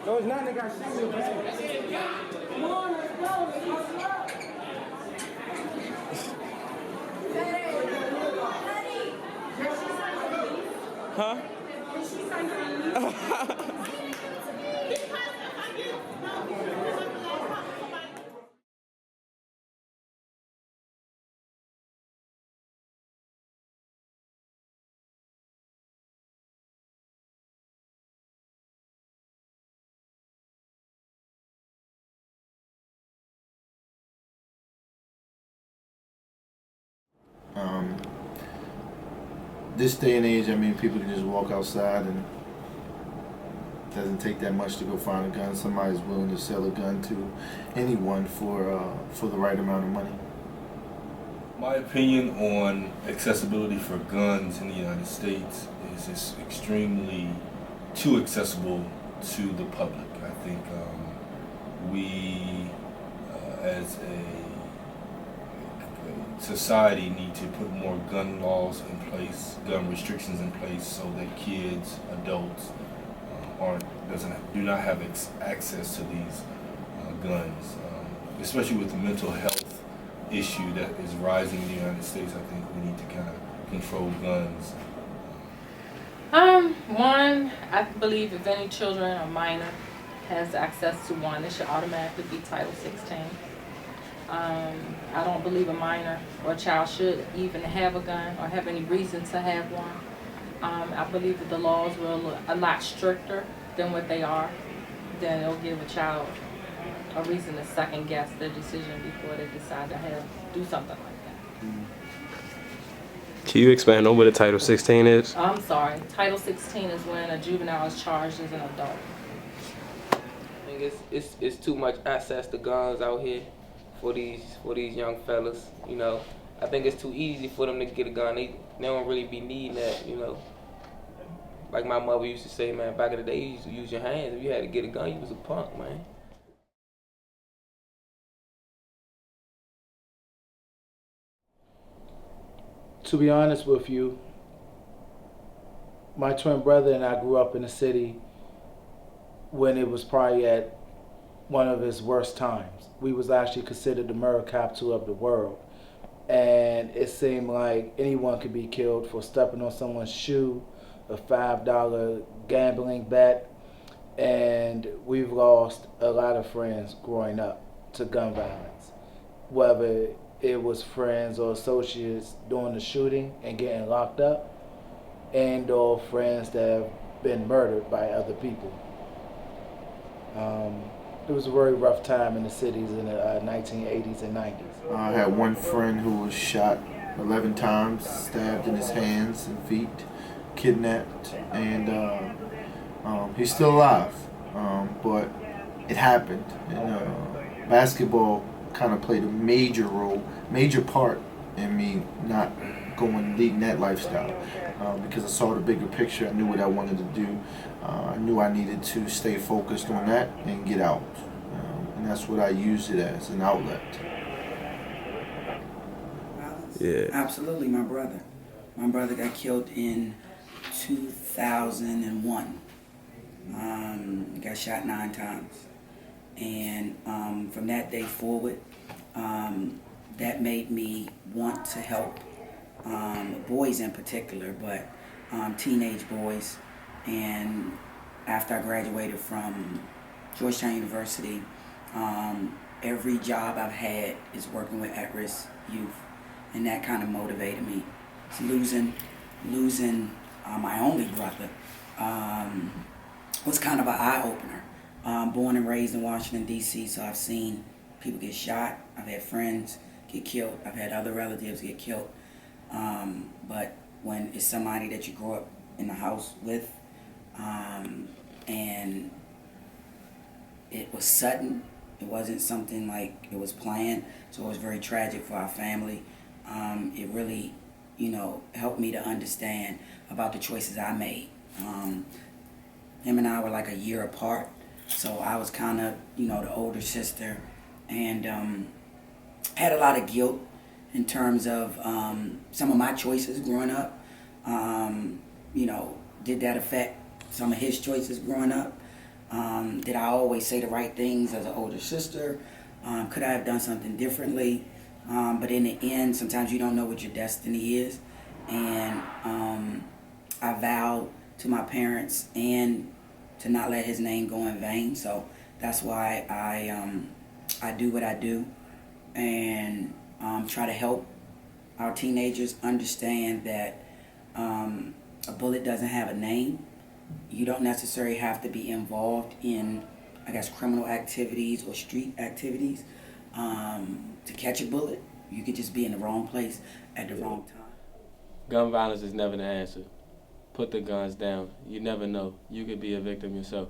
No, it's not. They got shit with it. Come on, let's go. Huh? This day and age, I mean, people can just walk outside and it doesn't take that much to go find a gun. Somebody's willing to sell a gun to anyone for the right amount of money. My opinion on accessibility for guns in the United States is it's extremely too accessible to the public. I think we, as a society, need to put more gun laws in place, gun restrictions in place, so that kids, adults, do not have access to these guns, especially with the mental health issue that is rising in the United States. I think we need to kind of control guns. One, I believe if any children or minor has access to one, it should automatically be Title 16. I don't believe a minor or a child should even have a gun or have any reason to have one. I believe that the laws were a lot stricter than what they are. Then it'll give a child a reason to second guess their decision before they decide to do something like that. Can you expand on what a Title 16 is? I'm sorry. Title 16 is when a juvenile is charged as an adult. I think it's too much access to guns out here for these young fellas. You know, I think it's too easy for them to get a gun. They don't really be needing that. You know, like my mother used to say, man, back in the day, you used to use your hands. If you had to get a gun, you was a punk, man. To be honest with you, my twin brother and I grew up in a city when it was probably at one of its worst times. We was actually considered the murder capital of the world. And it seemed like anyone could be killed for stepping on someone's shoe, a $5 gambling bet. And we've lost a lot of friends growing up to gun violence. Whether it was friends or associates doing the shooting and getting locked up, and or friends that have been murdered by other people. It was a very rough time in the cities in the 1980s and 90s. I had one friend who was shot 11 times, stabbed in his hands and feet, kidnapped, and he's still alive. But it happened. And basketball kind of played a major part in me not leading that lifestyle. Because I saw the bigger picture, I knew what I wanted to do. I knew I needed to stay focused on that and get out. And that's what I used it as, an outlet. Yeah. Absolutely, my brother. My brother got killed in 2001. He got shot 9 times. And from that day forward, that made me want to help boys in particular, but teenage boys. And after I graduated from Georgetown University, every job I've had is working with at-risk youth, and that kind of motivated me. So losing my only brother was kind of an eye-opener. Born and raised in Washington, D.C., so I've seen people get shot. I've had friends get killed. I've had other relatives get killed. But when it's somebody that you grew up in the house with, and it was sudden, it wasn't something like it was planned, so it was very tragic for our family. It really, helped me to understand about the choices I made. Him and I were like a year apart, so I was kind of, the older sister, and had a lot of guilt in terms of some of my choices growing up. Did that affect some of his choices growing up? Did I always say the right things as an older sister? Could I have done something differently? But in the end, sometimes you don't know what your destiny is. And I vowed to my parents and to not let his name go in vain. So that's why I do what I do, and try to help our teenagers understand that a bullet doesn't have a name. You don't necessarily have to be involved in, I guess, criminal activities or street activities to catch a bullet. You could just be in the wrong place at the wrong time. Gun violence is never the answer. Put the guns down. You never know. You could be a victim yourself.